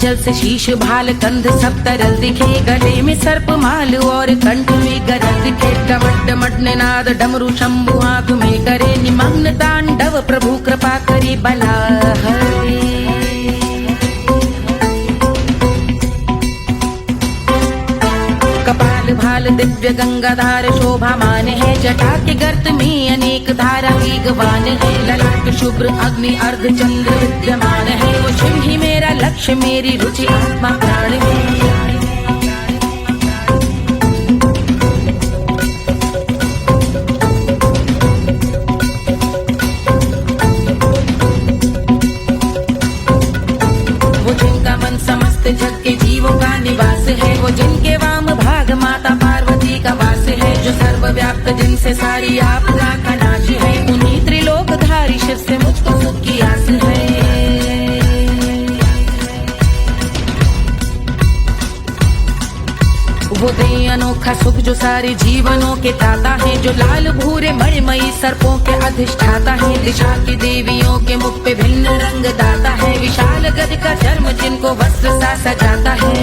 जल से शीश भाल कंध सब तरल दिखे, गले में सर्प माल और कंठ में गरज दिखे। डमट डमट निनाद डमरू शंभु हाथ में करे निमग्न तांडव, प्रभु कृपा करे बला हरे। कपाल भाल दिव्य गंगाधार शोभामान है, जटा के गर्त में अनेक धारा वेगवान है। ललाट शुभ्र अग्नि अर्ध चंद्र विद्यमान है, वो शिव ही मेरा लक्ष्य मेरी रुचि आत्मा प्राण है। वो जिनका मन समस्त जग के जीवों का निवास है, वो जिनके वाम भाग माता पार्वती का वास है। जो सर्वव्याप्त जिनसे सारी आपदा का नाश है, उन्हीं त्रिलोकधारी शिव से मुझको सुख की आस है। वो दे अनोखा सुख जो सारे जीवनों के दाता है, जो लाल भूरे मणिमयी सर्पों के अधिष्ठाता है। दिशा की देवियों के मुख पे भिन्न रंग दाता है, विशाल गज का चर्म जिनको वस्त्र सा सजाता है।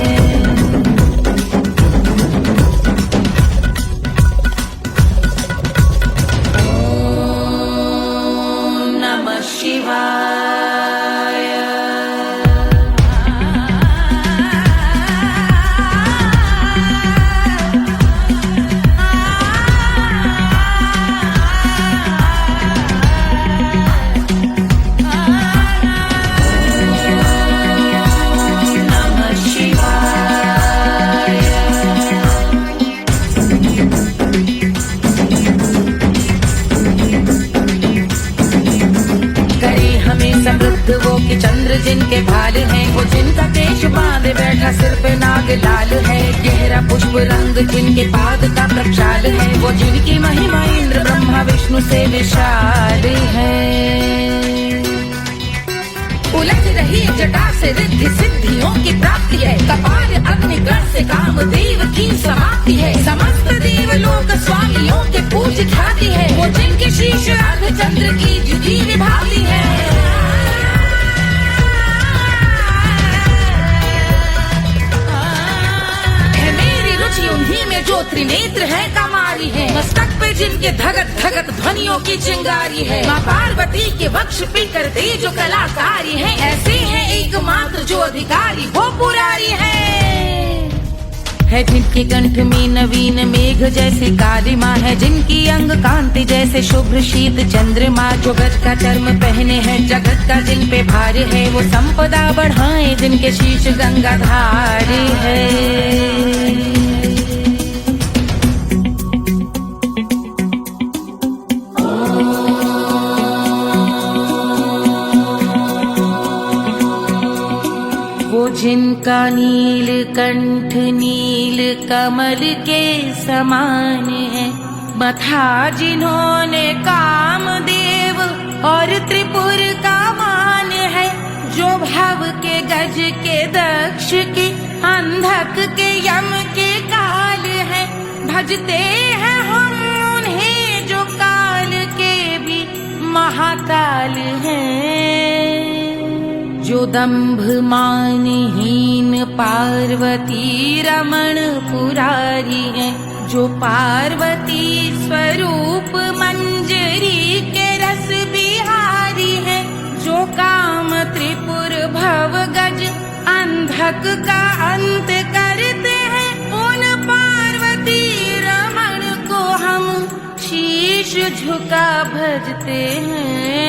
वो कि चंद्र जिनके भाल हैं, वो जिनका केश बांधे बैठा सिर पे नाग लाल है। गहरा पुष्प रंग जिनके पाद का प्रक्षाल है, वो जिनकी महिमा इंद्र ब्रह्मा विष्णु से विशाल है। उलझ रही जटा से रिद्धि सिद्धियों की प्राप्ति है, कपाल अग्निगण से कामदेव की समाप्ति है। समस्त देवलोक स्वामियों के पूज ख्याति है, वो जिनके शीश अर्ध चंद्र की जुदी विभाती है। उन्हीं में जो त्रिनेत्र है कमारी है, मस्तक पे जिनके धगत धगत ध्वनियों की चिंगारी है। माँ पार्वती के वक्ष पे करते जो कलाकारी है, ऐसे हैं एकमात्र जो अधिकारी वो पुरारी है। जिनके कंठ में नवीन मेघ जैसे काली माँ है, जिनकी अंग कांति जैसे शुभ्र शीत चंद्रमा। जो गज का चर्म पहने हैं जगत का जिन पे भार है, वो संपदा बढ़ाए जिनके शीश गंगाधार है। जिनका नील कंठ नील कमल के समान है, मथा जिन्होंने कामदेव और त्रिपुर का मान है। जो भव के गज के दक्ष के अंधक के यम के काल है, भजते हैं हम उन्हें जो काल के भी महाकाल हैं। जो दंभ मानहीन पार्वती रमण पुरारी है, जो पार्वती स्वरूप मंजरी के रस बिहारी है। जो काम त्रिपुर भव गज अंधक का अंत करते हैं, उन पार्वती रमण को हम शीश झुका भजते हैं।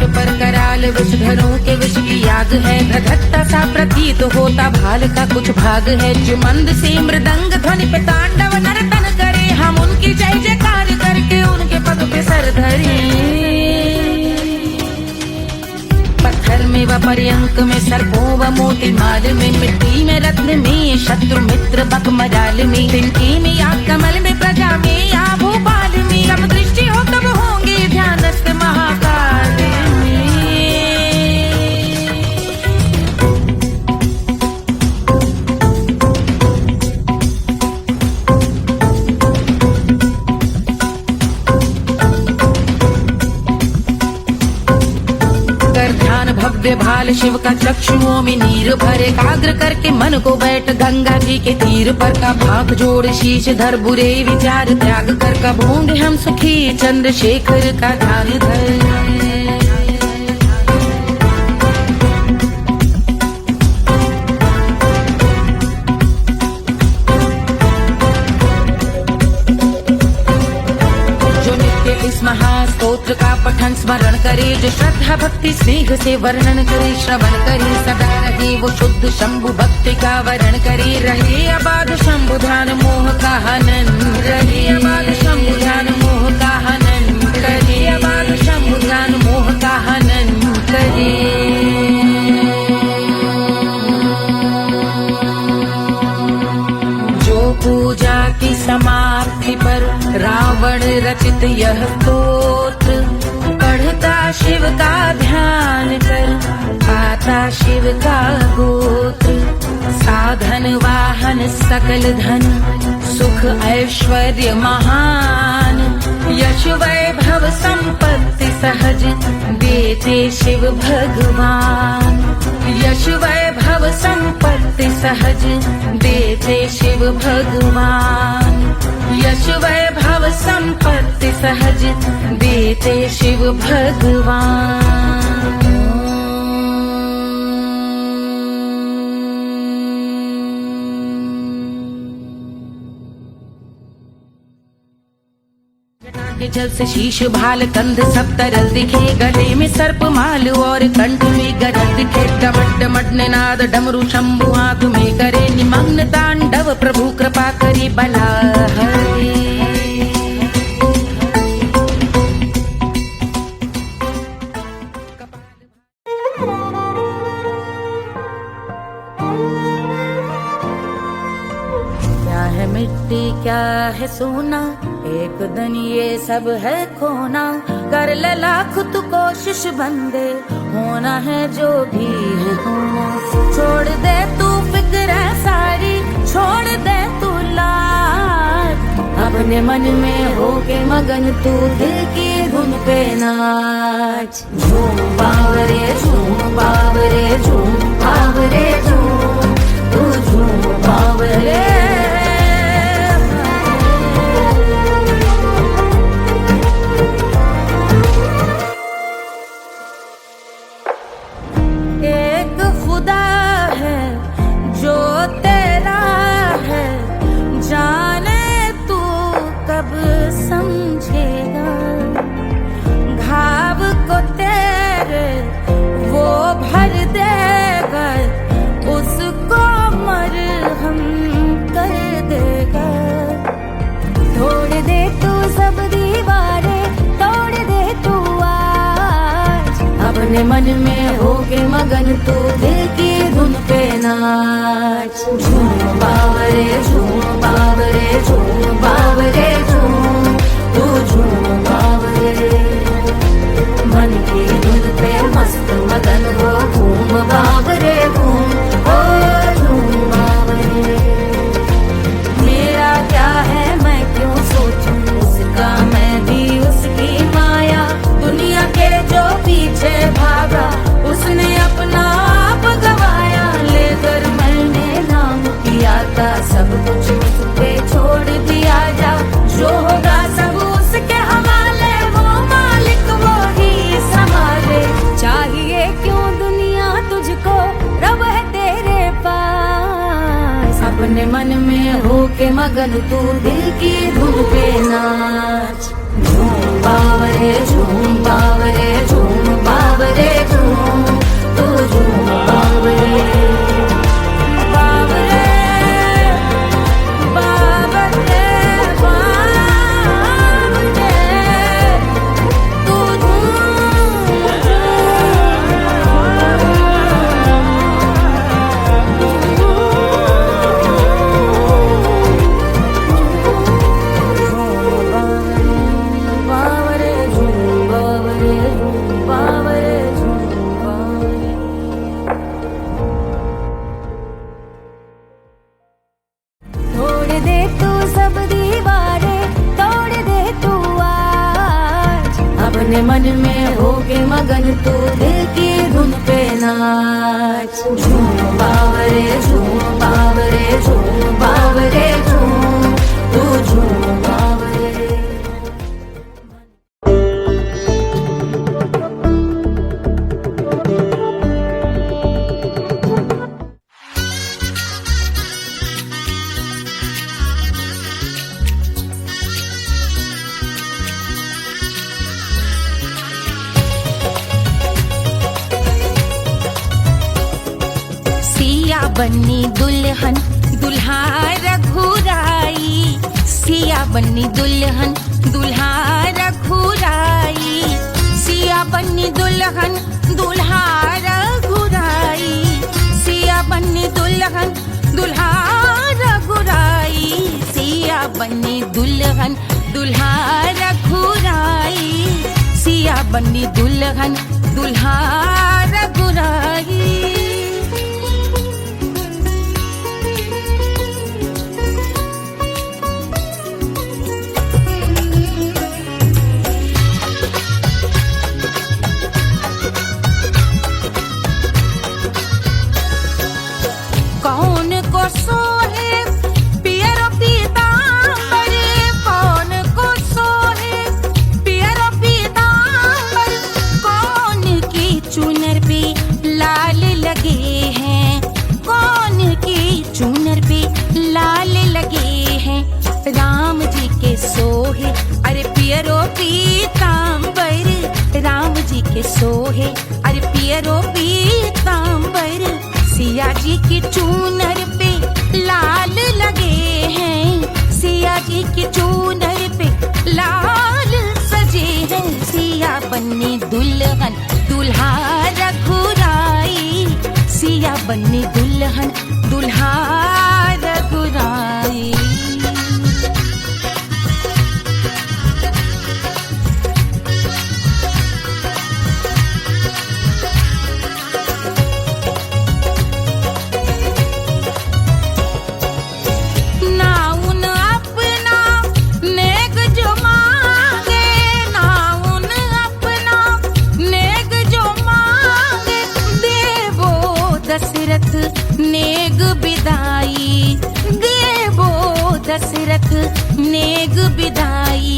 पर कराल विषधरों के विष की याग है, धधकता सा प्रतीत होता भाल का कुछ भाग है। जो मंद से मृदंग ध्वनि पे तांडव नर्तन करे, हम उनकी जय जयकार करके उनके पद पे सर धरे। पत्थर में व पर्यंक में सर्पों व मोती माल में, मिट्टी में रत्न में शत्रु मित्र बक मजाल में, तिनके में या कमल में प्रजा में या भोपाल में। जब दृष्टि हो तब होंगे ध्यानस्थ महाकाल में। लाल शिव का चक्षुओं में नीर भरे, एकाग्र करके मन को बैठ गंगा जी के तीर पर का भाग जोड़ शीश धर बुरे विचार त्याग कर कबूंगे हम सुखी चंद्रशेखर का ध्यान धर। इस महास्तोत्र का पठन स्मरण करे, जो श्रद्धा भक्ति स्नेह से वर्णन करे, श्रवण करे सदा रहे वो शुद्ध शंभु भक्ति का वर्ण करे, रहे अबाध शंभु ध्यान मोह का हनन, रहे अबाध शंभु ध्यान मोह का हनन करे, अबाध शंभु ध्यान मोह का हनन करे। पूजा की समाप्ति पर रावण रचित यह स्तोत्र पढ़ता शिव का ध्यान कर, पाता शिव का गोत्र, साधन वाहन सकल धन सुख ऐश्वर्य महान, यश वैभव संपत्ति सहज देते शिव भगवान, यश वैभव संपत्ति सहज देते शिव भगवान, यश वैभव संपत्ति सहज देते शिव भगवान। के जल से शीश भाल कंध सब तरल दिखे, गले में सर्प माल और कंठ में गरज दिखे, डमट डमट निनाद डमरू शंभु हाथ में करे, निमग्न तांडव प्रभु कृपा करे बला हरे। क्या है मिट्टी क्या है सोना, एक दिन ये सब है खोना, कर ले लाख तू कोशिश बंदे, होना है जो भी है होना, छोड़ दे तू फिक्र है सारी, छोड़ दे तू लाज, अपने मन में होके मगन तू दिल की धुन पे नाच, झूम बावरे झूम बावरे झूम बावरे झूम, तू झूम बावरे। मन में होके मगन तू दिल की धुन पे नाच, झूम बावरे झूम बावरे झूम बावरे झूम, तू झूम बावरे, मन की धुन पे मस्त मगन हो घूम बावरे घूम, ओ झूम बावरे। मेरा क्या है मैं क्यों सोचूं उसका, मैं भी उसकी माया, दुनिया के जो पीछे भागा उसने अपना आप गवाया, लेकर मैंने नाम किया था सब कुछ उस पे छोड़ दिया, जा जो होगा सब उसके हवाले, वो मालिक वो ही संभाले, चाहिए क्यों दुनिया तुझको रब है तेरे पास, अपने मन में होके मगन तू दिल की धुन पे नाच, झूम बावरे झूम बावरे झूम बावरे झूम, तू झूम बावरे बावरे बावरे बावरे, तू मन में होके मगन तू दिल की धुन पे ना नाच झूम बावरे झूम बावरे झूम बावरे झूम तू झूम बावरे। बन्नी दुल्हन दुल्हा रघुराई, सिया बन्नी दुल्हन दुल्हा रघुराई, सिया बन्नी दुल्हन दुल्हा रघुराई, सिया बन्नी दुल्हन दुल्हा रघुराई, सिया बन्नी दुल्हन दुल्हा रघुराई, सिया बन्नी दुल्हन दुल्हा रघुराई। कौन को सोहे पियरो पीतांबर, कौन को सोहे पियरो पीतांबर, कौन की चुनर पे लाल लगे हैं, कौन की चुनर पे लाल लगे हैं, राम जी के सोहे अरे पियरो पीतांबर, राम जी के सोहे अरे पियरो पीतांबर, सिया जी की चूनर पे लाल लगे हैं, सिया जी की चूनर पे लाल सजे हैं, सिया बन्नी दुल्हन दुल्हा रघुराई, सिया बन्नी दुल्हन दुल्हा रघुराई। नेग बिदाई देवो दशरथ नेग बिदाई,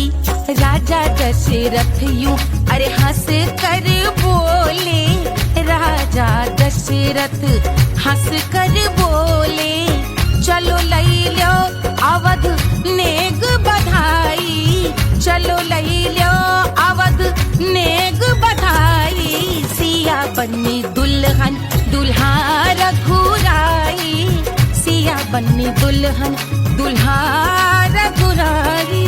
राजा दशरथ यूं अरे हंस कर बोले, राजा दशरथ हंस कर बोले, चलो लई लो अवध नेग बधाई, चलो लई लो अवध नेग बधाई, सिया बन्नी दुल्हन दुल्हा रघुराई, सिया बन्नी दुल्हन दुल्हा रघुराई।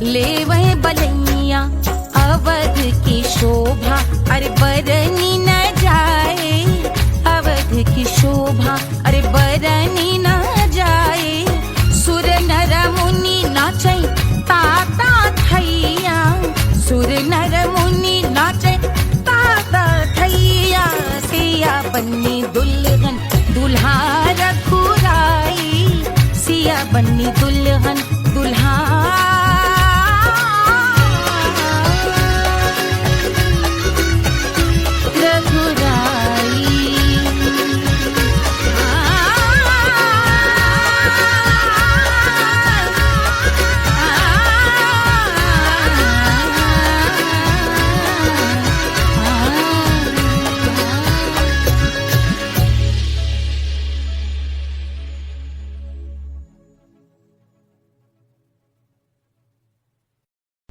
ले वह बलैया अवध की शोभा अरे बरनी न जाए, अवध की शोभा अरे बरनी न जाए, सुर नर मुनि नाचे ताता थैया, सुर नर मुनि नाचे ताता थैया, सिया बन्नी दुल्हन दुल्हा रघुराई, सिया बन्नी दुल्हन दुल्हा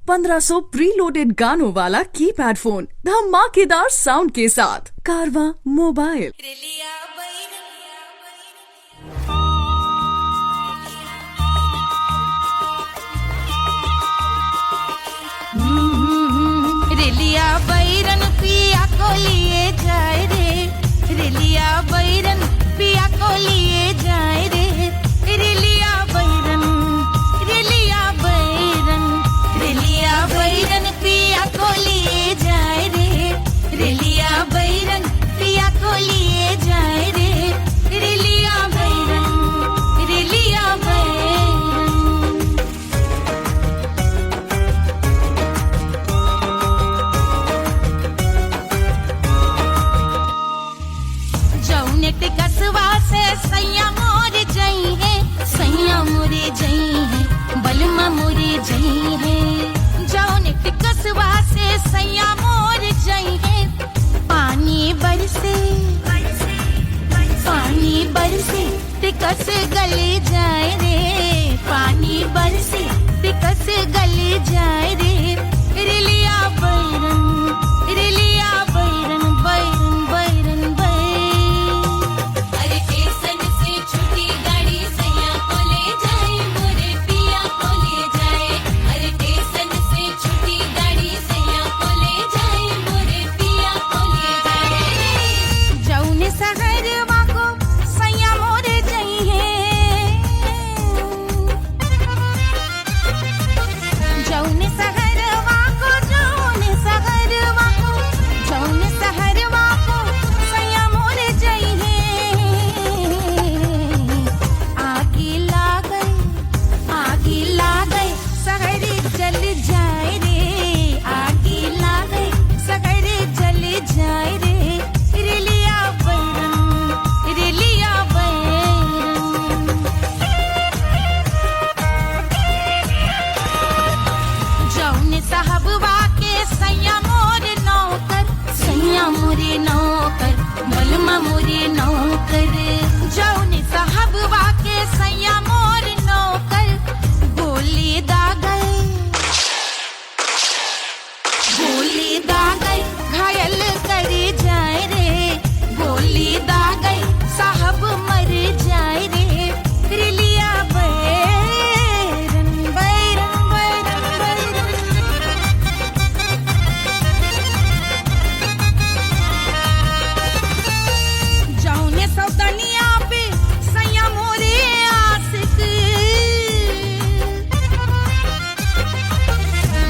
₹1500 प्रीलोडेड गानों वाला कीपैड फोन धमाकेदार साउंड के साथ कारवा मोबाइल। रेलिया बैरन को लिए जाए रे, रिलिया बैरन पिया को लिए जाए रे, रिलिया बैरन, रिलिया बैरन, रिलिया बैरन पिया को लिए जाए रे, रिलिया बैरन पिया को लिए जाए रे, रिलिया बैरन, रिलिया बैरन। जौने टिकसवा से सैया मोर जई है, सैया मोरे जई है, बलमा मोरे जई है। जौने टिकसवा से सैया मोर जई है, पानी बरसे, पानी बरसे टिकस गले जाए रे, पानी बरसे टिकस गले जाए रे, रिलिया बैरन, रिलिया बैरन, बैरन बैरन बैरन। अरे स्टेशन से छुट्टी गाड़ी सैया को ले जाए, मोरे पिया को ले जाए। अरे स्टेशन से छुट्टी गाड़ी सैया को ले जाए, मोरे पिया को ले जाए। जौने सहरवा को सैया मोरे जई है, जौने सहरवा को, जौने सहरवा को, जौने सहरवा को सैया मोरे जई है। आगे लागल, आगे लागल सहर जल जाए रे, आगे लागल सहर जल जाए रे, रिलिया बैरन, रिलिया बैरन। जौने साहबवा के सैया मोर नौकर, सैया मोरे नौकर, बलमा मोरे नौकर। जौने साहबवा के सैया मोर नौकर, गोली दागल, गोली दागल घायल करे जाए रे, गोली दागल साहब मर जाए रे, रिलिया बैरन, बैरन बैरन बैरन। जौने सौतनिया पे सैया मोरे आशिक,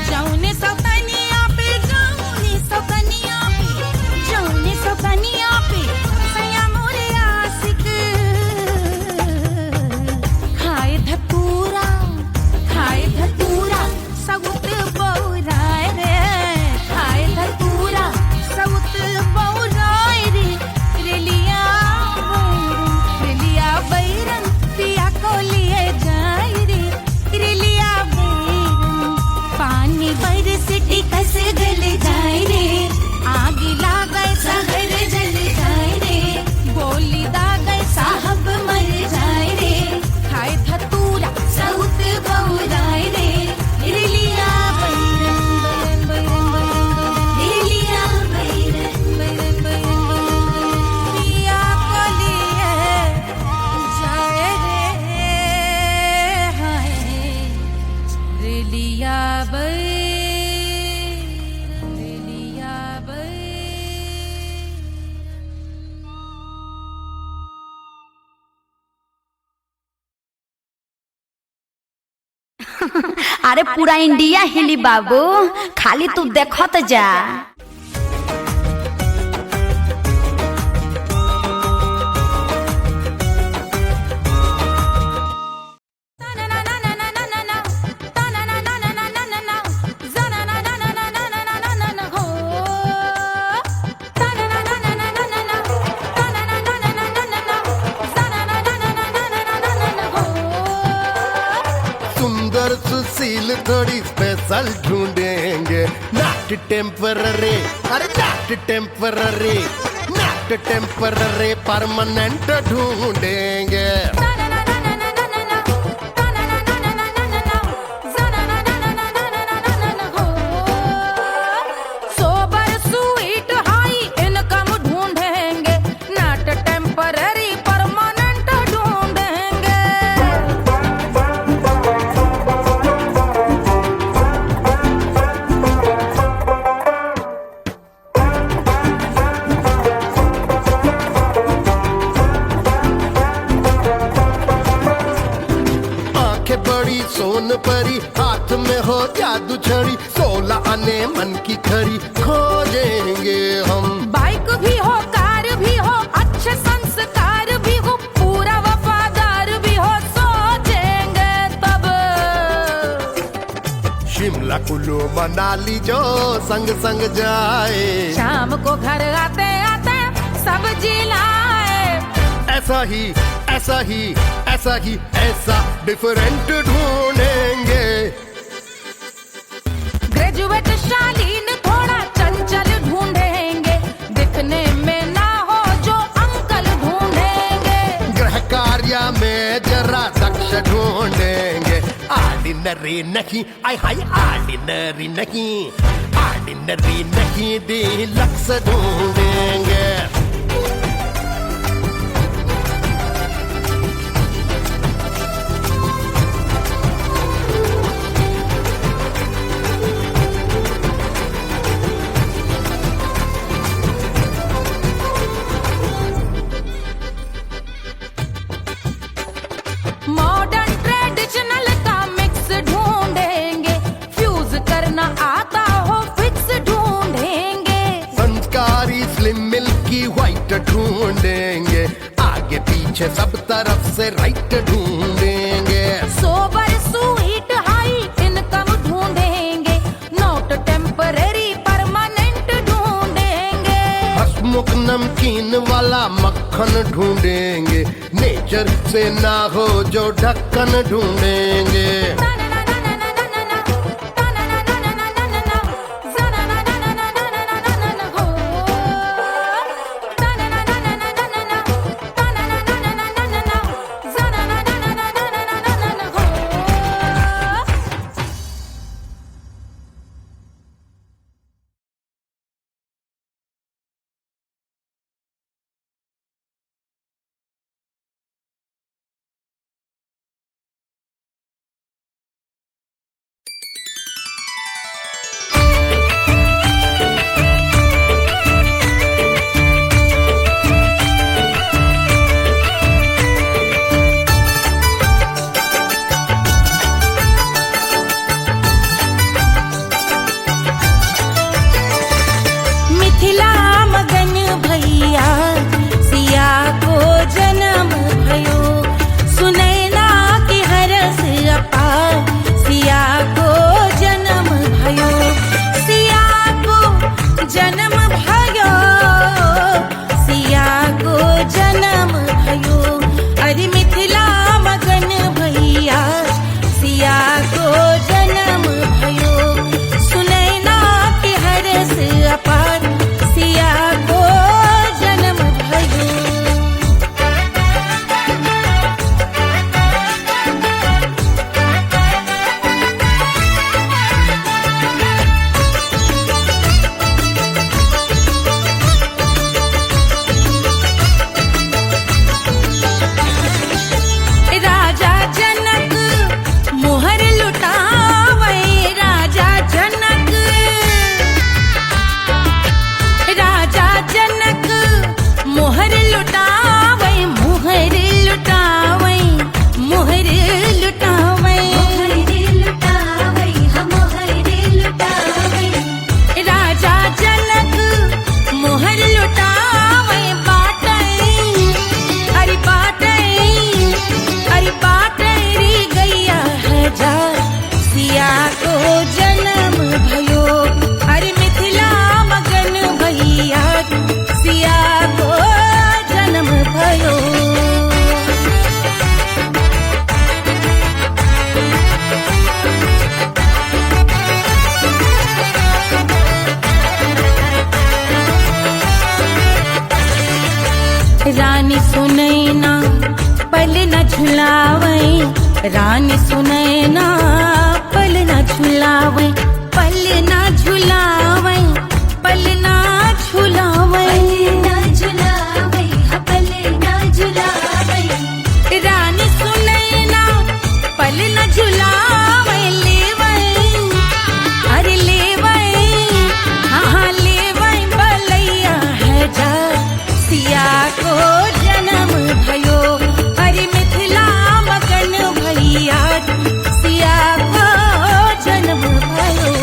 जौने सौतनिया पे, जौने सौतनिया पे, जौने सौतनिया पे सैया मोरे आशिक। खाए धतूरा, खाए धतूरा सउत बौराए रे, खाए धतूरा सउत बौराए रे, रिलिया बैरन, रिलिया बैरन पिया को लिए जाए रे, रिलिया बैरन। पानी बरस टिकस गल जाए रे, आग लागल सहर जल जाए रे, गोली दागल साहब मर जाए रे, खाए धतूरा सउत बौराए रे, रिलिया बैरन, बैरन बैरन बैरन, रिलिया बैरन, बैरन बैरन पिया को लिए जाए रे, हाय रिलिया बैरन, रिलिया बैरन। अरे पूरा इंडिया हिली बाबू, खाली तू देखत जा। सुंदर सुशील थोड़ी स्पेशल ढूंढेंगे, नॉट टेम्पररी, अरे not temporary, not temporary permanent ढूंढेंगे। सोबर स्वीट हाई इनकम ढूंढेंगे, नॉट टेम्पररी परमानेंट ढूंढेंगे। माने मन की खरी खोजेंगे हम। बाइक भी हो, कार भी हो, अच्छे संस्कार भी हो, पूरा वफादार भी हो, सोचेंगे तब। शिमला कुल्लू मनाली जो संग संग जाए, शाम को घर आते आते सब्जी लाए। ऐसा ही ऐसा ही ऐसा ही ऐसा डिफरेंट ढूंढेंगे। ग्रेजुएट शालीन थोड़ा चंचल ढूंढेंगे, दिखने में ना हो जो अंकल ढूंढेंगे। गृह कार्य में जरा दक्ष ढूंढेंगे। ऑर्डिनरी नहीं, आय हाय ऑर्डिनरी नहीं, ऑर्डिनरी नहीं डीलक्स ढूंढेंगे। मॉडर्न ट्रेडिशनल का मिक्स ढूंढेंगे, फ्यूज करना आता हो फिक्स ढूंढेंगे। संस्कारी स्लिम मिल्की व्हाइट ढूंढेंगे, आगे पीछे सब तरफ से राइट ढूंढेंगे। सोबर स्वीट हाई इनकम ढूंढेंगे, नोट टेम्परेरी परमानेंट ढूंढेंगे। हसमुख नमकीन वाला मक्खन ढूंढेंगे, नेचर से ना हो जो ढक्कन ढूंढेंगे। रानी सुनैना पल न झुलावे, रानी सुनैना पल न झुलावे, पल न झुलावे, पल न झुलावे, न झुलावे, पल न झुलावे। रानी सुनैना पल न झुलावे, लेवै अरे लेवै, हाँ लेवै बलैया है जा, सिया को जन्म भयो, अरे मिथिला मगन भैया, सिया को जन्म भयो।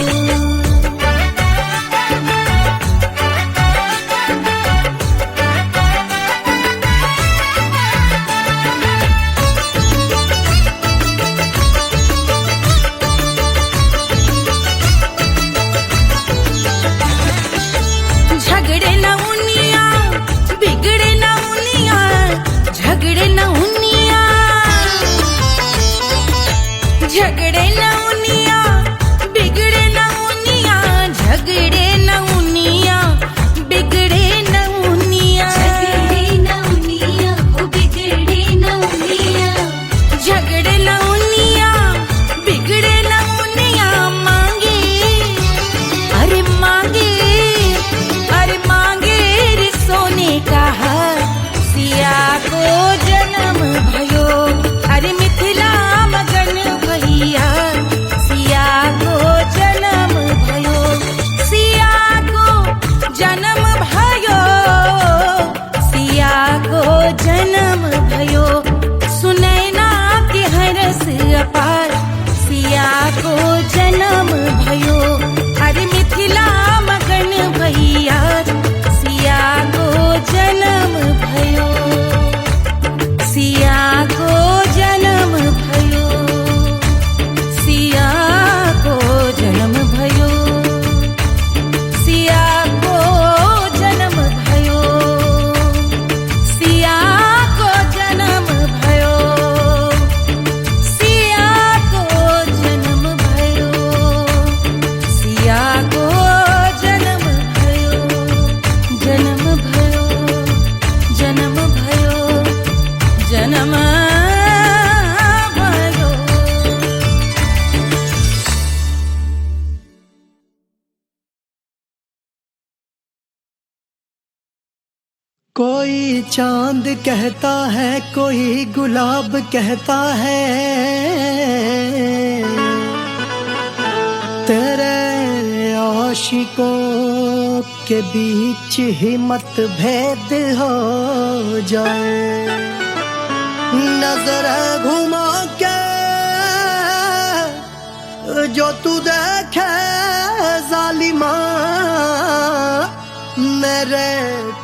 कोई चांद कहता है, कोई गुलाब कहता है, तेरे आशिकों के बीच ही मतभेद हो जाए। नजर घुमा के जो तू देखे जालिमा, मेरे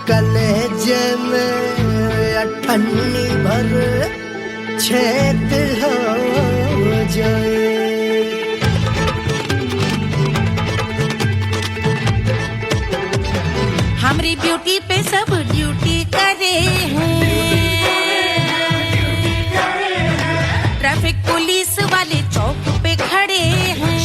कलेजे में अठन्नी भर छेद हो जाए। हमारी ब्यूटी पे सब ड्यूटी करे हैं, ट्रैफिक पुलिस वाले चौक पे खड़े हैं।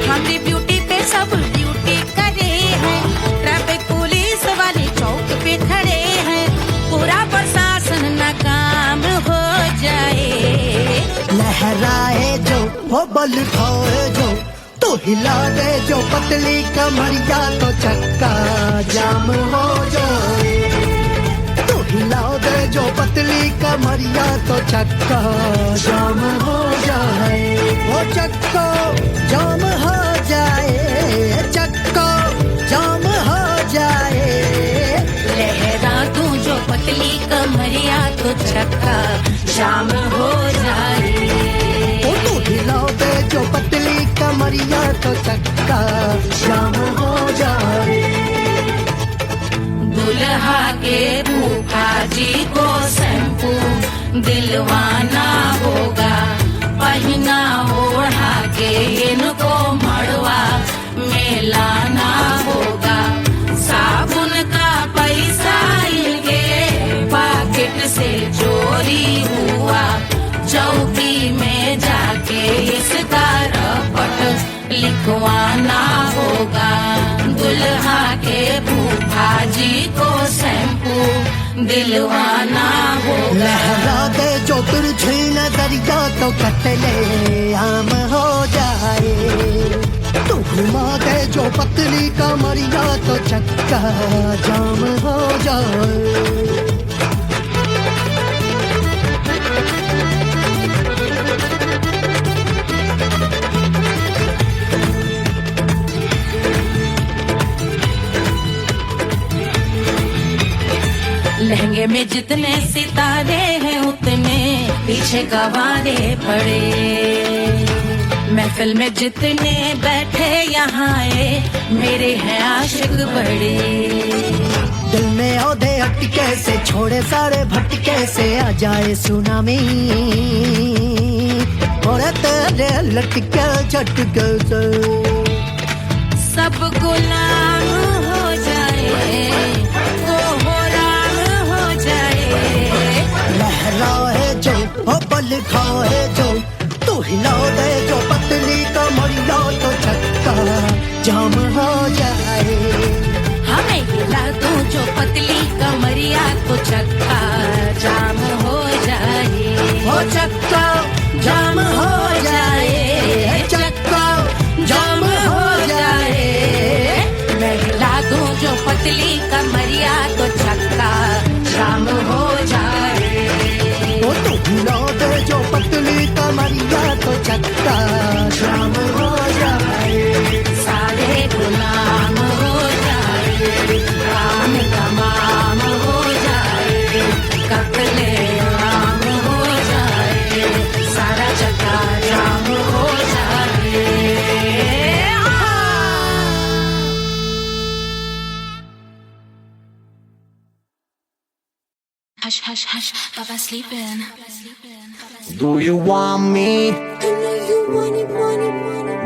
हमारी ब्यूटी पे सब ड्यूटी करे हैं, ट्रैफिक पुलिस वाले चौक पे खड़े हैं। पूरा प्रशासन नाकाम हो जाए। लहराए जो वो बल खाए जो, तो हिला दे जो पतली कमरिया, तो चक्का जाम हो जाए। तो हिला दे जो पतली कमरिया, तो चक्का जाम हो जाए। वो चक्का जाम हो जाए, चक्का जाम हो जाए। लहरा तू जो पतली कमरिया, तो चक्का जाम हो जाए। तो हिला दे जो पतली कमरिया, तो चक्का जाम हो जाए। दुल्हा के फूफा जी को शैम्पू दिलवाना होगा, पहना ओढ़ा के इनको मड़वा में लाना होगा। साबुन का पैसा इनके पॉकेट से चोरी हुआ, चौकी में जाके इसका रपट लिखवाना होगा। दुल्हा के फूफा जी को शैम्पू दिलवाना होगा। लहरा दे जो तिरछी नजरिया, तो कतले आम हो जाए। तू घुमा दे जो पतली कमरिया, तो चक्का जाम हो जाए। लहंगे में जितने सितारे हैं, उतने पीछे गवारे पड़े। महफिल में जितने बैठे यहाँ आए, मेरे हैं आशिक बड़े। दिल में औधे अटके से, छोड़े सारे भटके से, आ जाए सुनामी। और तेरे लटके झटके से सब गुलाम हो जाए, वो हो राम हो जाए। लहराए जो ओ बल खाए जो, तू हिला दे जो पतली कमरिया, तो चक्का जाम हो जाए। हमें हिला दो जो पतली कमरिया, तो चक्का जाम हो जाए। वो चक्का जाम हो जाए, चक्का जाम हो जाए। मैं हिला दूं जो पतली कमरिया, तो चक्का जाम हो जाए। वो तू हिला दे जो पतली कमरिया, तो चक्का जाम हो जाए। सारे गुलाम हो जाए, काम तमाम हो जाए। कत्ले आम हो जाए, सारा चक्का जाम हो जाए। Hush, hush, hush, Baba sleeping. Do you want me?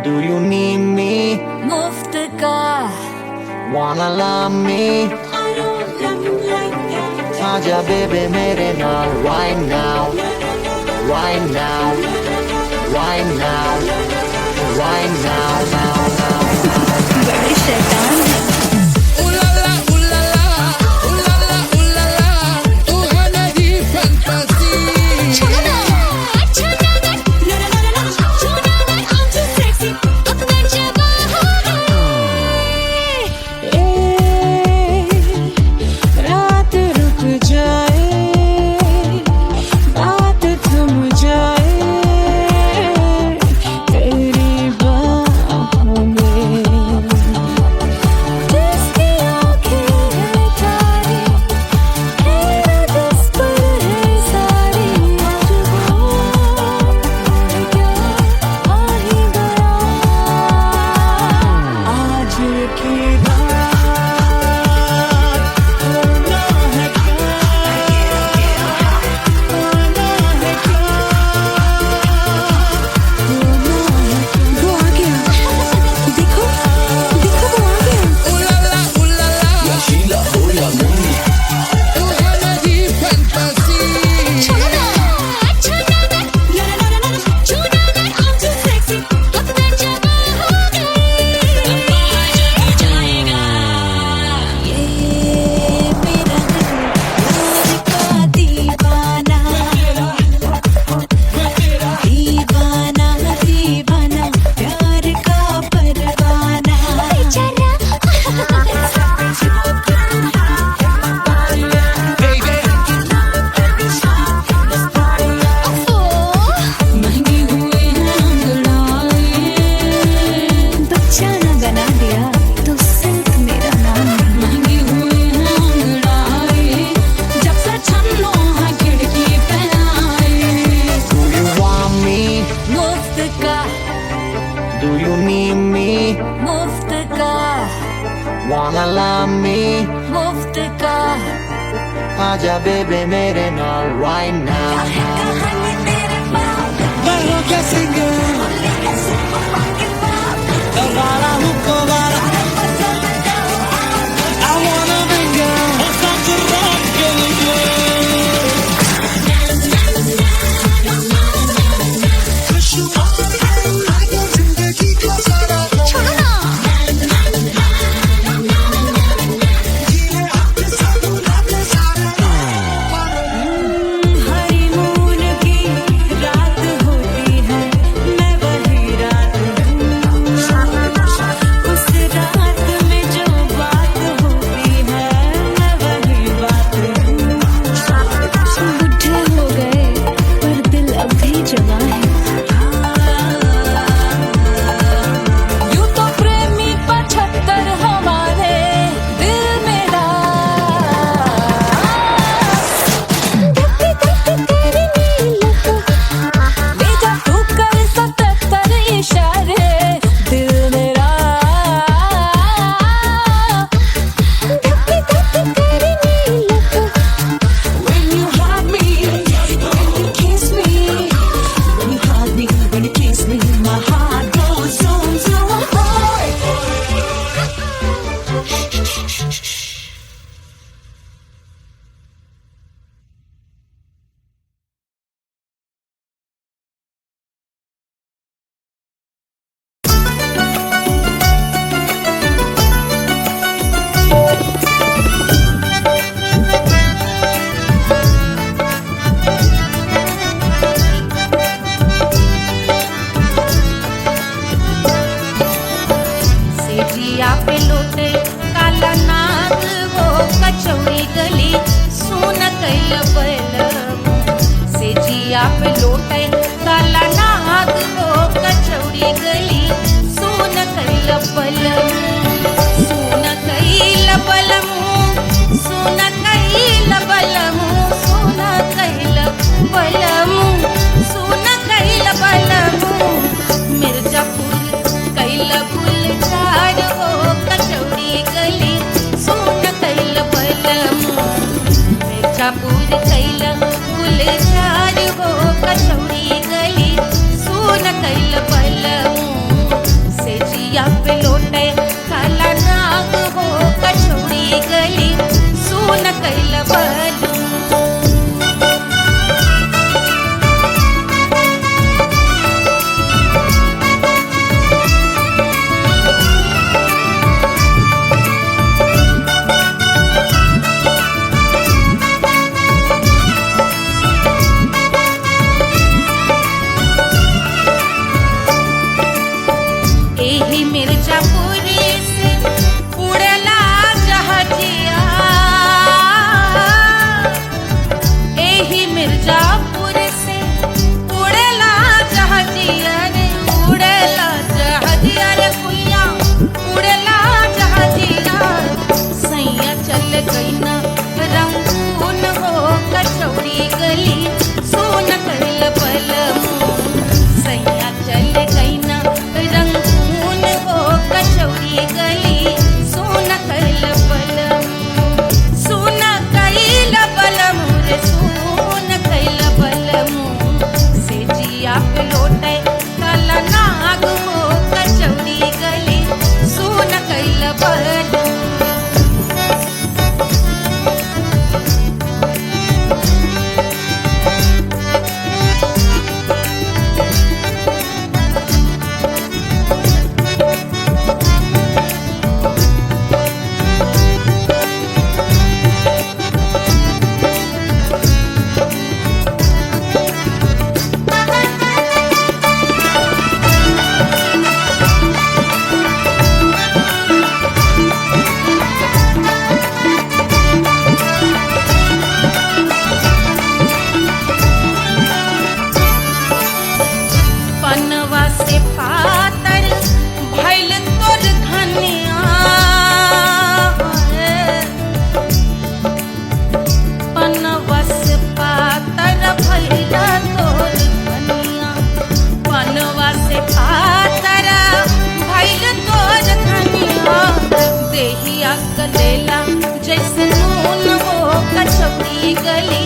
Do you need me? मुफ्त का Wanna love me? आजा baby मेरे नाल right now, right now, right now, right now, now, now, now. बड़े शैतान है। महंगे हुए हैं अंगड़ाई, बच्चा ना बना दिया तो सिर्फ मेरा नाम महंगे हुए हैं अंगड़ाई, जब से छन्नो है खिड़की पे आई। Do you want me? मुफ्त का Do you need me? मुफ्त का Wanna love me? मुफ्त का आजा बेबे मेरे नाल right now. Perro que sigue, Bala huko bala. I wanna bring it, it's time to rock again. Push you all around like a zindagi ka sara. छोड़ो ना जीने अपने साथ अपने सारा. हनीमून की रात होती है, मैं वही रात हूँ। उस रात में जो बात होती है, मैं वही बात हूँ। बुढ़े हो गए पर दिल अब भी जवान है यूं तो प्रेमी 75 हमारे दिल मेरा। ले जा तू कर 77 इशारे दिल मेरा। When you hug me, when you kiss me, when you hug me, when you kiss me, my heart goes zoom zoom. सेजिया पे लोटे काला नाग वो कचौड़ी गली सुन कैल बलम। सेजिया पे लोटे काला नाग वो कचौड़ी गली सुन कैल बलम। सुन कैल बलम, सुन कैल बलम, सुन कैल बलम, सुन कैल बलम। मिर्जापुर कैल गुलजार हो कचौड़ी गली सुन कैल बलम। मिर्जापुर कैल गुलजार हो कचौड़ी गली सुन कैल बलम। सेजिया पे लोटे काला नाग हो कचौड़ी गली सुन कैल बलम। गलेला जैसे नून हो कचौड़ी गली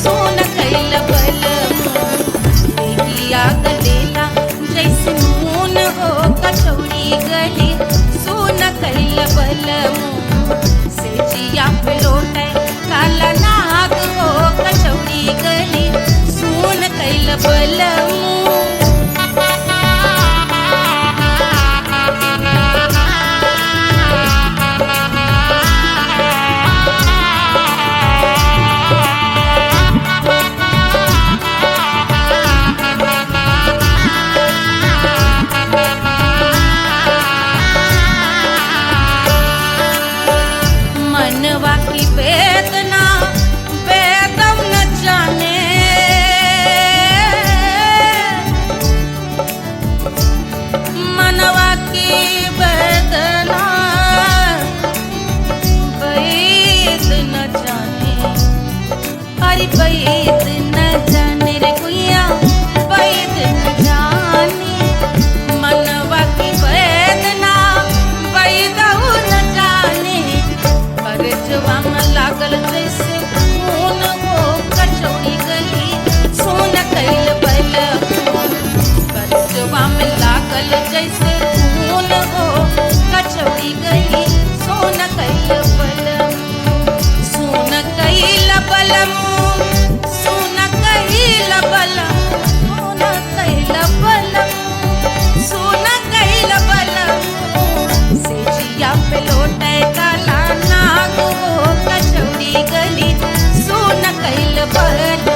सोन कैल बलमू देहिया गलेला जैसे नून हो कचौड़ी गली सोन कैल बलमू सेजिया पे लोटे काला नाग हो कचौड़ी गली सोन कैल बलमू मनवा की वेदना वेदम न जाने मनवा की वेदना वैद न जाने अरे वैद न जाने रे गुइया वैद न जाने मनवा की वेदना वैद न जाने परजवा में लागल जैसे खून हो कचौड़ी गली सोन कैल बलमू परजवा में लागल जैसे खून हो कचौड़ी गली सोन कैल बलमू सोन कैल बलमू सोन कैल बलमू सोन कैल बलमू सेजिया पे लोटे काला नाग हो कचौड़ी गली सोन कैल बलमू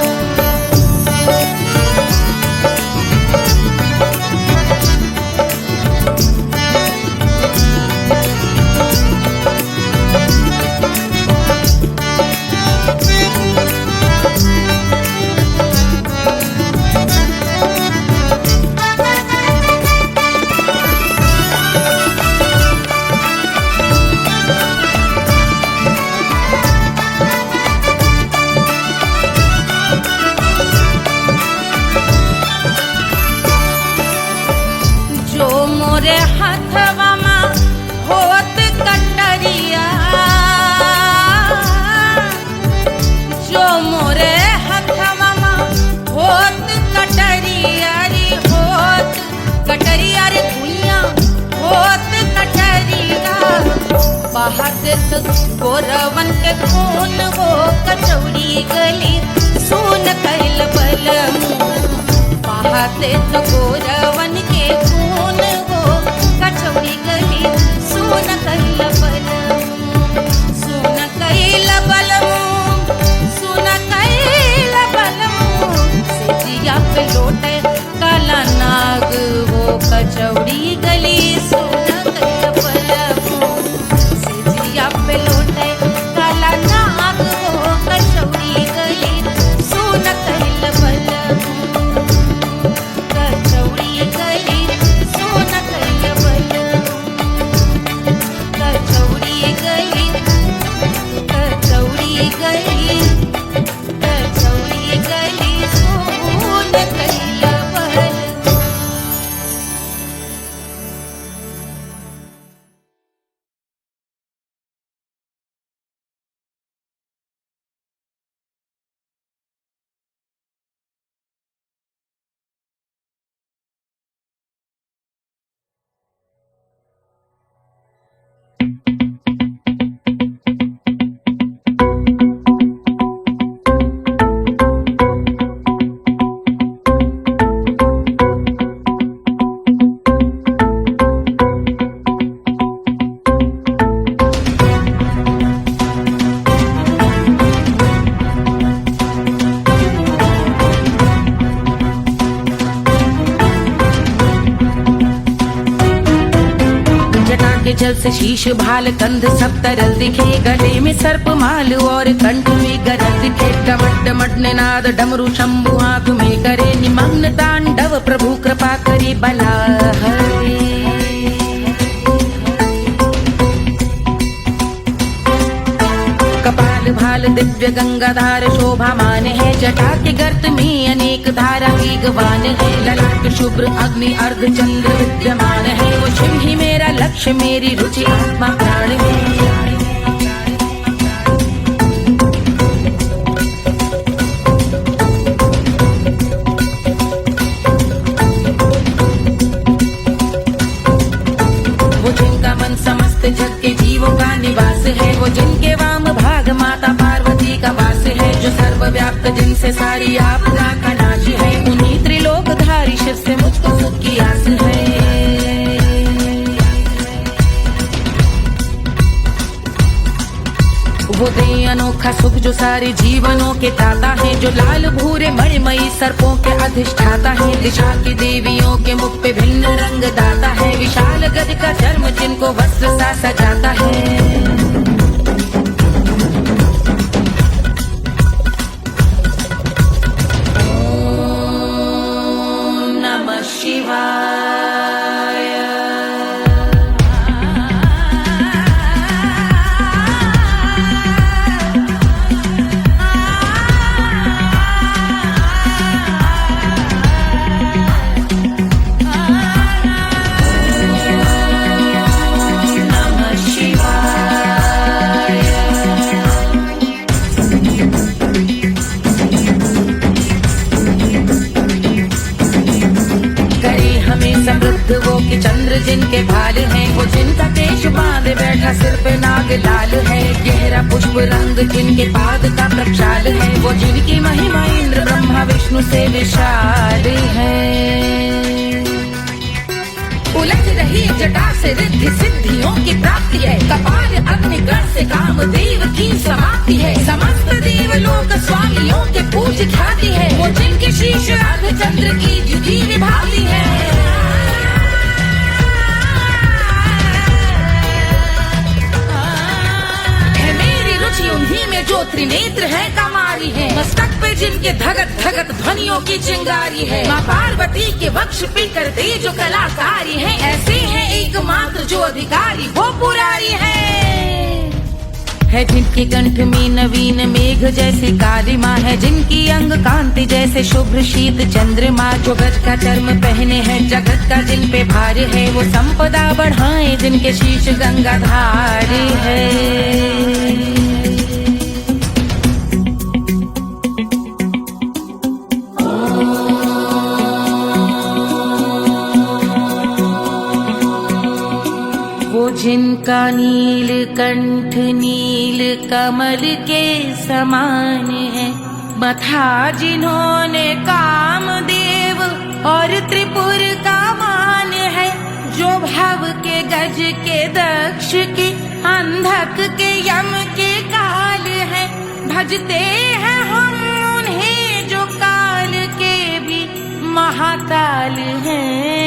जो मोरे हाथवा में होत कटरिया जो मोरे हाथवा में होत कटरिया रे होत कटरिया रे भुइया होत कटरिया बहात गोरवन के खून हो कचौड़ी गली सोन कैल बलमू बहाते तो गोरवन के खून हो कचौड़ी गली सोन कैल बलमू सोन कैल बलमू सोन कैल बलमू सेजिया पे लोटे काला नाग हो कचौड़ी गली सोन कैल बलमू सेजिया पे लोटे काला नाग हो कचौड़ी गली सोन कैल बलमू कचौड़ी गली सोन कैल बलमू कचौड़ी गली कचौड़ी गली कचौड़ी गली सोन कैल बलमू के जल से शीश भाल कंध सब तरल दिखे गले में सर्प माल और कंठ में गरज दिखे डमट डमट निनाद डमरू शंभु आंख में करे निमग्न तांडव प्रभु कृपा करे बला हरे कपाल भाल दिव्य गंगाधार शोभामान है जटा के गर्त में अनेक धारा वेगवान है ललाट शुभ्र अग्नि अर्ध चंद्र विद्यमान है वो शिव ही मेरा लक्ष्य मेरी रुचि आत्मा प्राण है से सारी आपदा का नाश है। उन्हीं त्रिलोकधारी शिव से मुझको सुख की आस है। वो दे अनोखा सुख जो सारे जीवनों के दाता है, जो लाल भूरे मणिमयी सर्पों के अधिष्ठाता है। दिशा की देवियों के मुख पे भिन्न रंग दाता है, विशाल गज का चर्म जिनको वस्त्र सा सजाता है। वो कि चंद्र जिनके भाल हैं, वो जिनका केश बांधे बैठा सिर पे नाग लाल है। गहरा पुष्प रंग जिनके पाद का प्रक्षाल है, वो जिनकी महिमा इंद्र ब्रह्मा विष्णु से विशाल है। उलझ रही जटा से रिद्धि सिद्धियों की प्राप्ति है, कपाल अग्निगण से कामदेव की समाप्ति है। समस्त देवलोक स्वामियों के पूज ख्याति है, वो जिनके शीश अर्धचंद्र की जुदी विभाती है। उन्हीं में जो त्रिनेत्र है कमारी है, मस्तक पे जिनके धगत धगत ध्वनियों की चिंगारी है। माँ पार्वती के वक्ष पे करते जो कलाकारी है, ऐसे हैं एकमात्र जो अधिकारी वो पुरारी है। जिनके कंठ में नवीन मेघ जैसे काली माँ है, जिनकी अंग कांति जैसे शुभ्र शीत चंद्रमा। जो गज का चर्म पहने हैं जगत का जिन पे भार है, वो संपदा बढ़ाए जिनके शीश गंगाधार है। जिनका नील कंठ नील कमल के समान है, मथा जिन्होंने कामदेव और त्रिपुर का मान है। जो भव के गज के दक्ष के अंधक के यम के काल है, भजते हैं हम उन्हें जो काल के भी महाकाल हैं।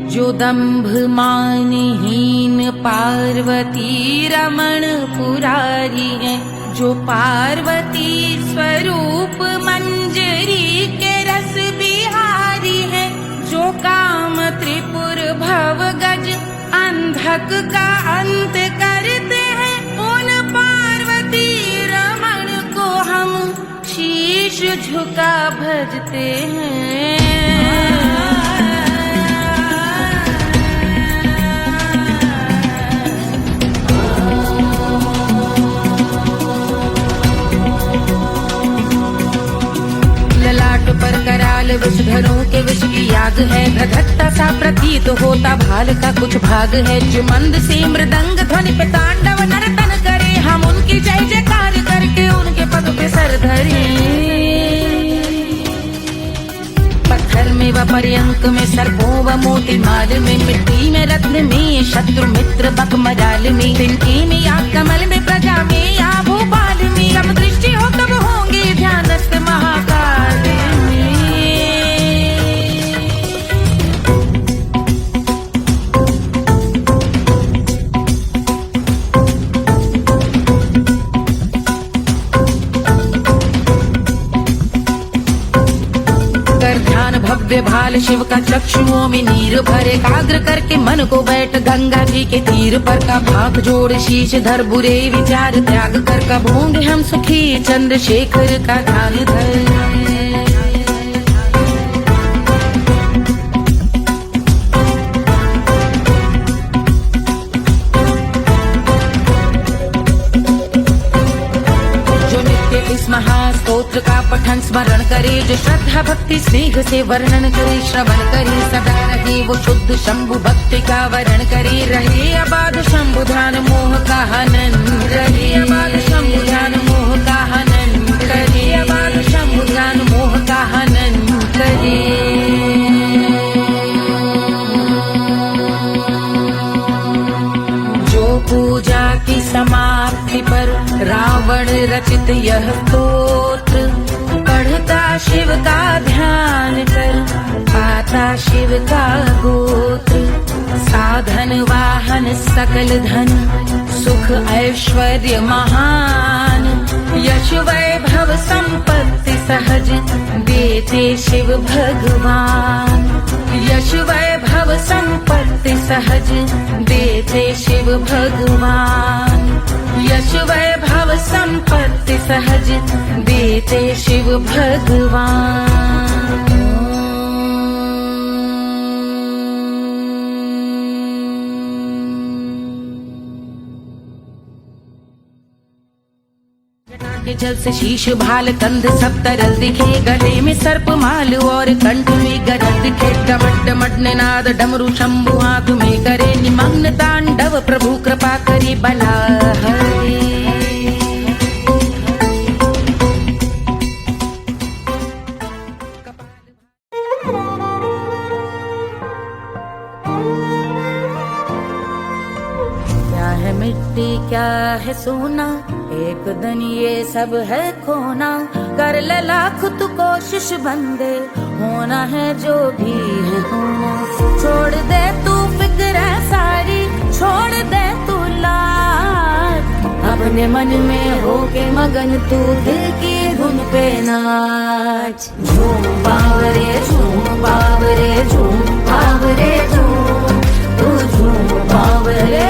जो दंभ मानहीन पार्वती रमण पुरारी है, जो पार्वती स्वरूप मंजरी के रस बिहारी है। जो काम त्रिपुर भव गज अंधक का अंत करते हैं, उन पार्वती रमण को हम शीश झुका भजते हैं। पर कराल विषधरों के विष की याग है, धधकता सा प्रतीत होता भाल का कुछ भाग है। जो मंद से मृदंग ध्वनि पे तांडव नर्तन करे, हम उनकी जय जयकार करके उनके पद पे सर धरे। पत्थर में व पर्यंक में सर्पों व मोती माल में, मिट्टी में रत्न में शत्रु मित्र बक मजाल में, तिनके में या कमल में प्रजा में या भोपाल में। जब दृष्टि हो तब होंगे ध्यानस्थ महाकाल में। भव्य भाल शिव का चक्षुओं में नीर भरे, एकाग्र करके मन को बैठ गंगा जी के तीर पर। का भाग जोड़ शीश धर बुरे विचार त्याग कर, कब होंगे हम सुखी चंद्रशेखर का ध्यान धर। इस महास्तोत्र का पठन स्मरण करे, जो श्रद्धा भक्ति स्नेह से वर्णन करे, श्रवण करे सदा रहे वो शुद्ध शंभु भक्ति का वरण करे। रहे अबाध शंभु ध्यान मोह का हनन, रहे अबाध शंभु ध्यान मोह का हनन, रहे अबाध पूजा की समाप्ति पर रावण रचित यह स्तोत्र पढ़ता शिव का ध्यान कर पाता शिव का गोत्र। साधन वाहन सकल धन सुख ऐश्वर्य महान यश वैभव संपत्ति सहज देते शिव भगवान। यश वैभव संपत्ति सहज देते शिव भगवान। यश वैभव संपत्ति सहज देते शिव भगवान। के जल से शीश भाल कंध सब तरल दिखे गले में सर्प माल और कंठ में गरज दिखे। डमट डमट निनाद डमरू शंभु आंख में करे निमग्न तांडव प्रभु कृपा करे बला हरे। क्या है मिट्टी क्या है सोना एक दिन ये सब है खोना। कर ले लाख तू कोशिश बंदे होना है जो भी है होना। छोड़ दे तू फिक्र सारी छोड़ दे तू लाज अपने मन में होके मगन तू दिल की धुन पे नाच। झूम बावरे झूम बावरे झूम बावरे झूम तू झूम बावरे।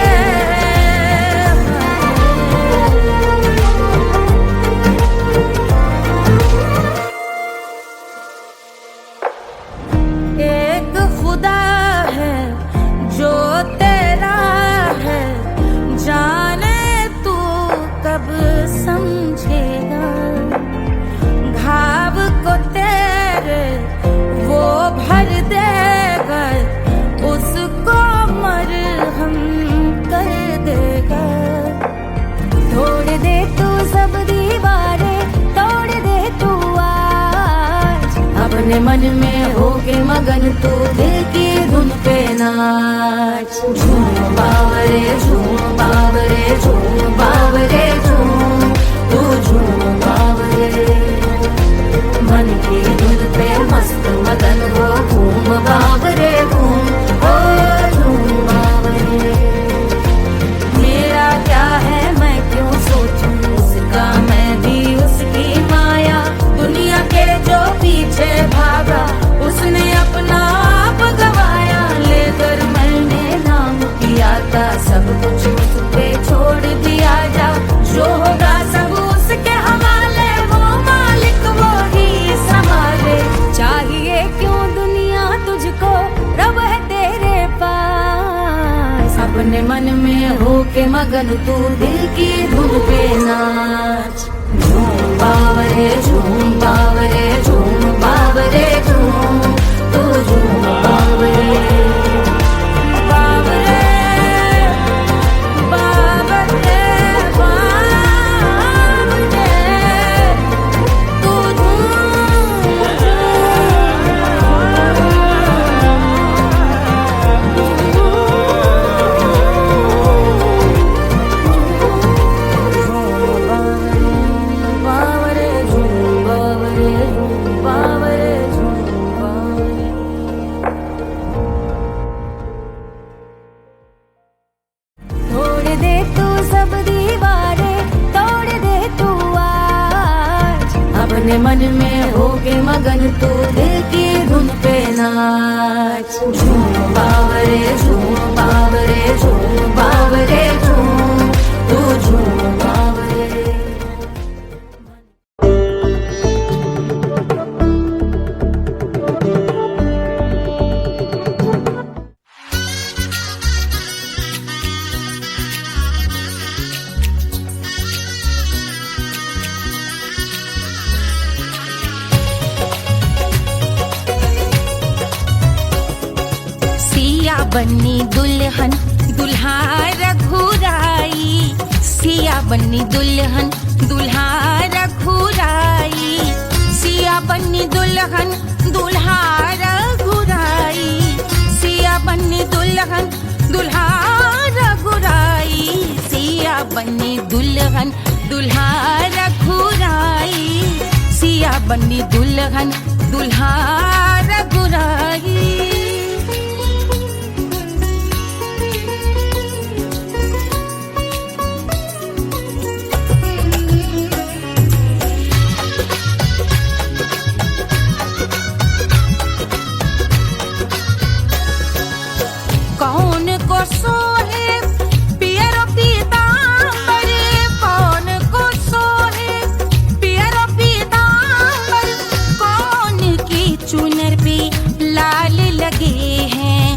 अपने मन में होके मगन तू दिल की धुन पे नाच। झूम बावरे झूम बावरे झूम बावरे झूम तू झूम बावरे। मन की धुन पे मस्त मगन हो घूम बावरे घूम ओ झूम बावरे। मेरा क्या है मैं क्यों सोचूं उसका मैं भी उसकी माया। दुनिया के जो पीछे भागा उसने अपना आप गवाया। लेकर मैंने नाम किया था सब कुछ उस पे छोड़ दिया जा। जो होगा सब उसके हवाले वो मालिक वो ही संभाले। चाहिए क्यों दुनिया तुझको रब है तेरे पास। अपने मन में होके मगन तू दिल की धुन पे नाच। झूम बावरे झूम बावरे झूम बावरे झूम तू झूम बावरे। बावरे बावरे बावरे तू अपने मन में होके मगन तू दिल की धुन पे नाच। झूम बावरे झूम बावरे झूम बावरे झूम तू झूम बावरे। बन्नी दुल्हन दुल्हा रघुराई। सिया बन्नी दुल्हन दुल्हा रघुराई। सिया बन्नी दुल्हन दुल्हा रघुराई। सिया बन्नी दुल्हन दुल्हा रघुराई। बनी दुल्हन दुल्हा रघुराई, सिया बनी दुल्हन दुल्हा रघुराई। कौन को सोहे पियरो पीतांबर, कौन को सोहे पियरो पीतांबर, कौन की चुनर पे लाल लगे हैं,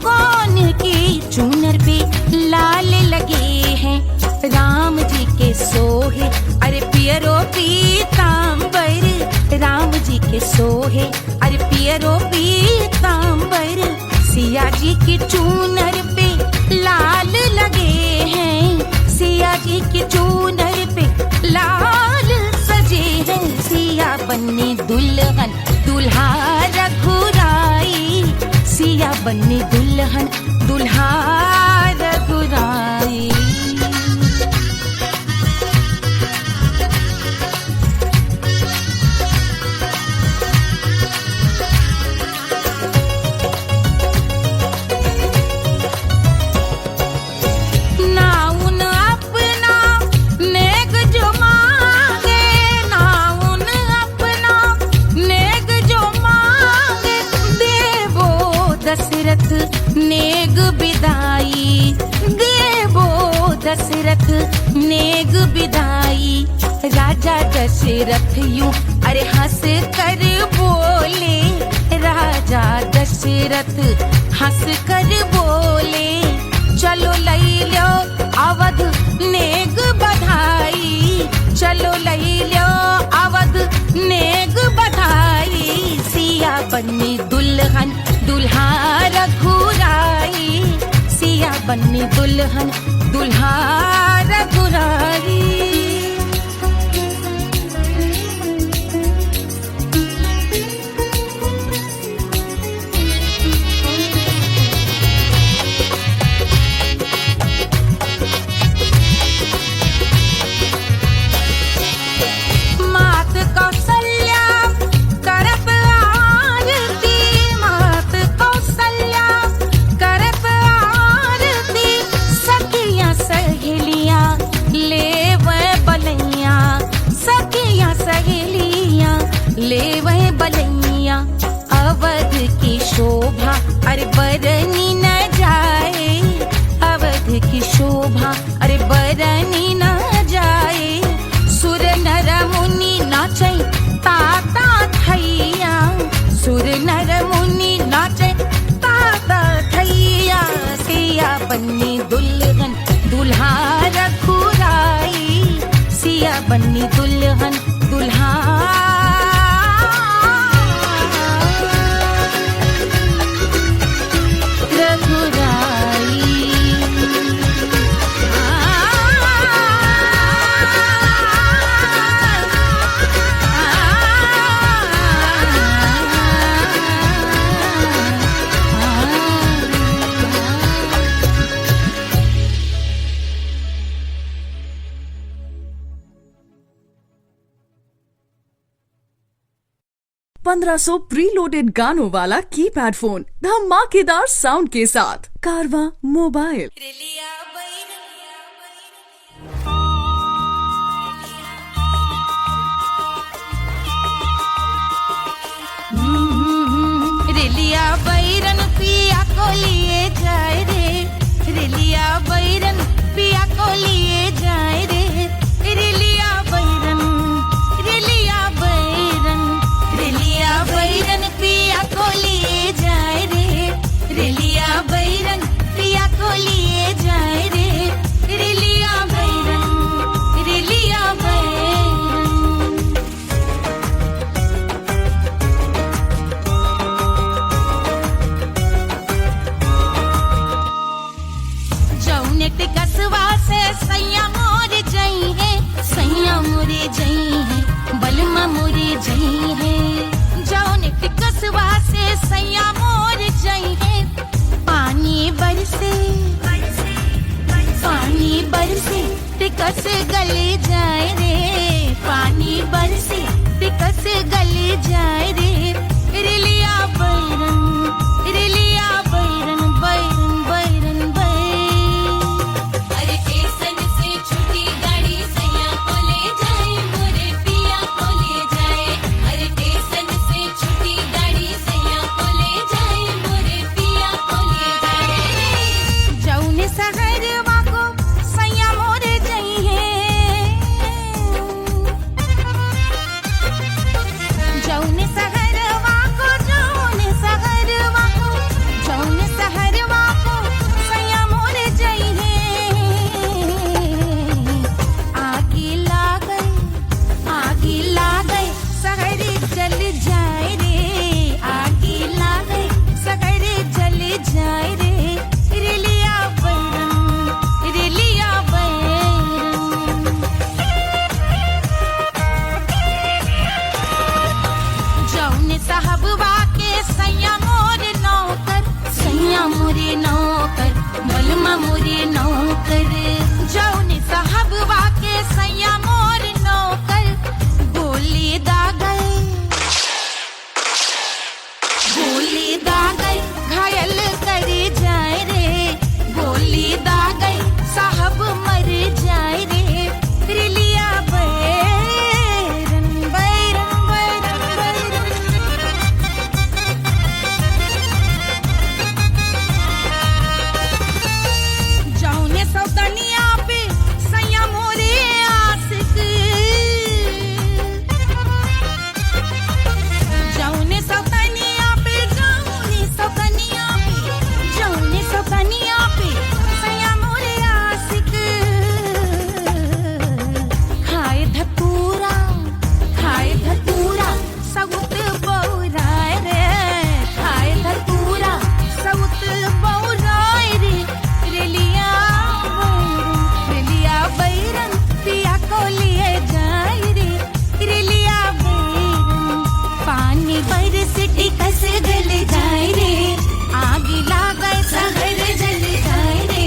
कौन की चुनर पे लाल लगे हैं। राम जी के सोहे अरे पियरो पीतांबर, राम जी के सोहे अरे पियरो पीतांबर, सिया जी की चूनर पे लाल लगे हैं, सिया जी की चूनर पे लाल सजे हैं। सिया बनी दुल्हन दुल्हा रघुराई, सिया बनी दुल्हन दुल्हा रघुराई। नेग बिदाई देवो दशरथ नेग बिदाई, राजा दशरथ यूं अरे हंस कर बोले, राजा दशरथ हंस कर बोले, चलो लई लो अवध नेग बधाई, चलो लई लो अवध नेग बधाई। सिया बनी दुल्हन दुल्हा रघुराई, सिया बनी दुल्हन दुल्हा रघुराई। ले वह बलैया अवध की शोभा अरे बरनी न जाए, अवध की शोभा अरे बरनी न जाए। सुर नर मुनि नाचे ताता थैया, सुर नर मुनि नाचे ताता थैया। सिया बनी दुल्हन दुल्हा रघुराई, सिया बनी दुल्हन दुल्हा ₹1500 प्रीलोडेड गानों वाला कीपैड फोन धमाकेदार साउंड के साथ कारवा मोबाइल। रेलिया बैरन पिया को लिए जाए रे, रेलिया बैरन पिया को लिए जाए रे, रेलिया बैरन रेलिया बैरन रेलिया बैरन पिया को लिए जाए रे, रेलिया बैरन पिया को लिए जाए रे, रेलिया बैरन रेलिया बैरन। जौनेट कसवा से सैया मोर जई है, सैया मोरे जई है, बलमा मोरे जई है। जौनेट कसवा से सैया मोर जई है, पानी बरसे ते टिकस गली जाए रे, पानी बरसे टिकस गली जाए रे, रिलिया बैरन बैरन बैरन बैरन। अरे स्टेशन से छूटी गाड़ी सैया को ले जाए, मोरे पिया को ले जाए। अरे स्टेशन से छूटी गाड़ी सैया को ले जाए, मोरे पिया को ले जाए। जौने सहरवा को सैया मोरे जइहे, जौने सहरवा को जौने सहरवा को सैया मोरे जइहे। आगी लागई सहरी जल जाए रे, आगी लागई सहरी जल जाए रे, रिलिया बैरन जौने साहबवा के सैया मोरे नौकर मलमा मोरे नौकर। जौने साहबवा के सैया मोरे नौकर, गोली दागई घायल करे जाए रे, गोली दागई साहब मर जाए रे, रिलिया बैरन बैरन बैरन बैरन। जौने सौतनिया पे सैया मोरे आशिक, जौने सौतनिया पे सैया मोरे आशिक। खाए धतूरा सउत बौराय रे, खाए धतूरा सउत बौराय रे, रिलिया बैरन पिया को लिए जाए रे, रिलिया बैरन। पानी बरस टिकस गल जाए रे, आगी लागई सहर जल जाए रे,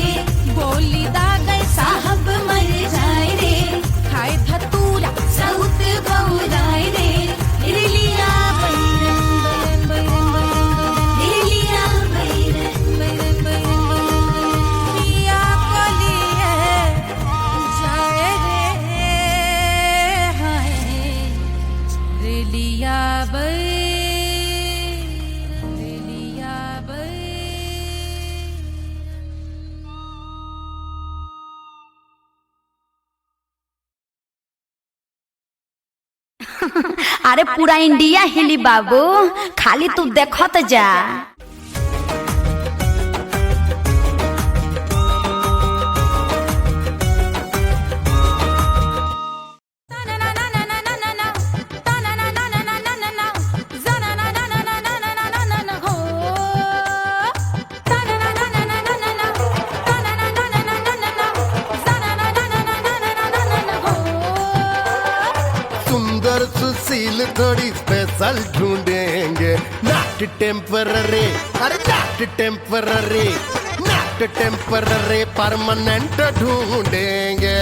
गोली दागई साहब मर जाए रे, खाए धतूरा सउत बौराय रे, रिलिया बैरन बैरन बैरन रिलिया बैरन बैरन बैरन पिया को लिए जाए रे, हाय रिलिया बैरन रिलिया बैरन। अरे पूरा इंडिया हिली बाबू, खाली तू देखत जा। सुंदर सुशील थोड़ी स्पेशल ढूंढेंगे, नॉट टेम्पररी, अरे not temporary, not temporary permanent ढूंढेंगे।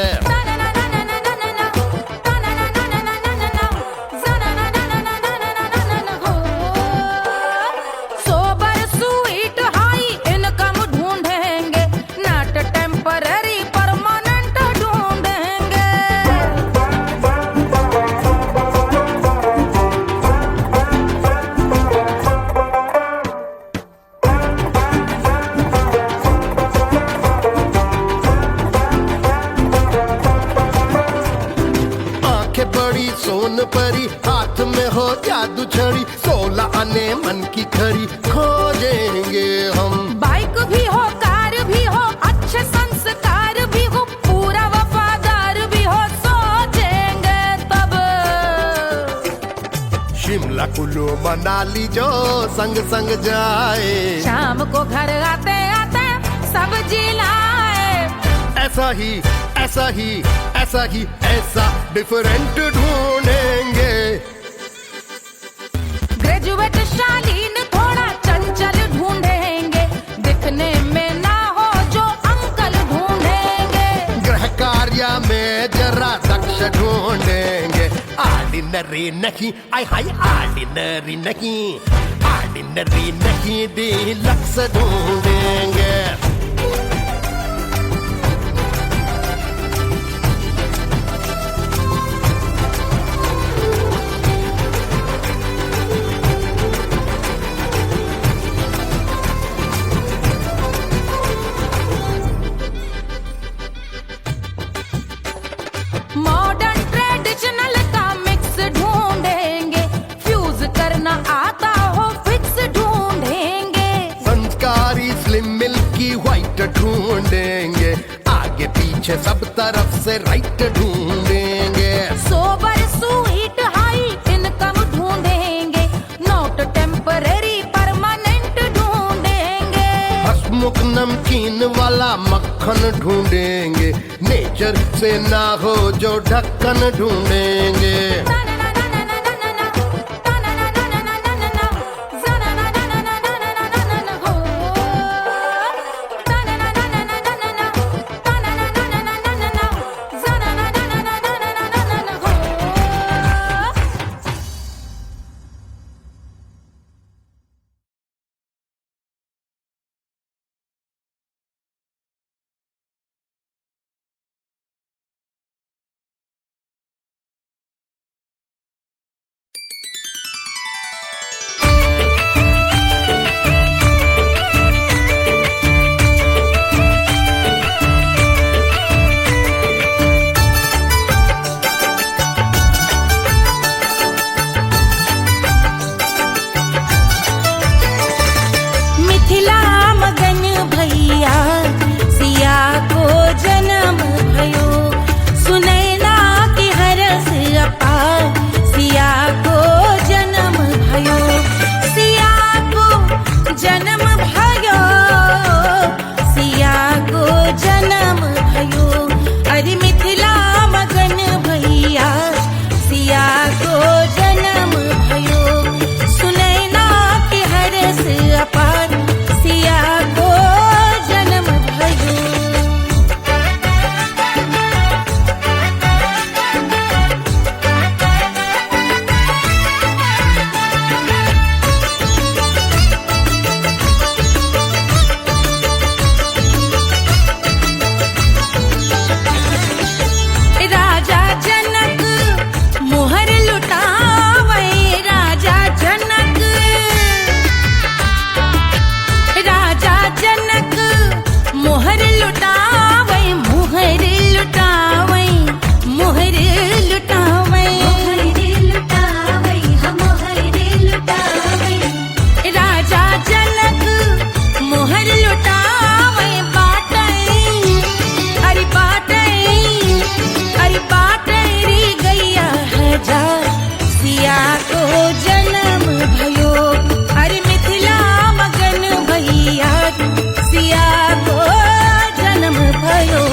सोबर स्वीट हाई इनकम ढूंढेंगे, नॉट टेम्पररी परमानेंट ढूंढेंगे। आंखें बड़ी सोन परी, हाथ में हो जादू छड़ी, 16 आने मन की खरी खोजेंगे हम। बाइक भी हो कार भी हो, अच्छे संस्कार भी हो, पूरा वफादार भी हो, सोचेंगे तब। शिमला कुल्लू मनाली जो संग संग जाए, शाम को घर आते आते सब्जी लाए। ऐसा ही ऐसा ही ऐसा ही ऐसा डिफरेंट ढूंढेंगे। ग्रेजुएट शालीन थोड़ा चंचल ढूंढेंगे, दिखने में ना हो जो अंकल ढूंढेंगे। गृह कार्य में जरा दक्ष ढूंढेंगे। ऑर्डिनरी नहीं, आय हाय ऑर्डिनरी नहीं, ऑर्डिनरी नहीं डीलक्स ढूंढेंगे। मॉडर्न ट्रेडिशनल का मिक्स ढूंढेंगे, फ्यूज करना आता हो फिक्स ढूंढेंगे। संस्कारी स्लिम मिल्की व्हाइट ढूंढेंगे, आगे पीछे सब तरफ से राइट ढूंढेंगे। सोबर स्वीट हाई इनकम ढूंढेंगे, नोट टेम्पररी परमानेंट ढूंढेंगे। हंसमुख नमकीन वाला मक्खन ढूंढेंगे, नेचर से ना हो जो ढक्कन ढूंढेंगे। मिथिला मगन भैया सिया को जन्म भयो, सुनैना की हरस अपार सिया को जन्म भयो। सिया को जन्म भयो, सिया को जन्म भयो। अरे मिथिला मगन भैया सिया को जन्म भयो, सुनैना की हरस अपार सिया को जन्म भयो। राजा जनक मोहर लुटावे, राजा जनक, राजा जनक मोहर लुटावे, मोहर लुटावे, मोहर लुटावे, राजा जनक मोहर लुटावे। बाटे अरे बाटे अरे बाटे री गैया हजार सिया को जन्म भयो। अरे मिथिला मगन भैया सिया को जन्म भयो।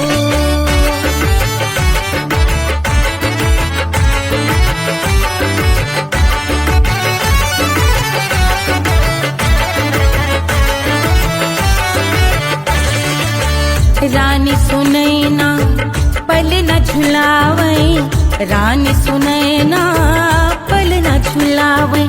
रानी सुनैना पल न झुलावे, रानी सुनैना पल न झुलावे।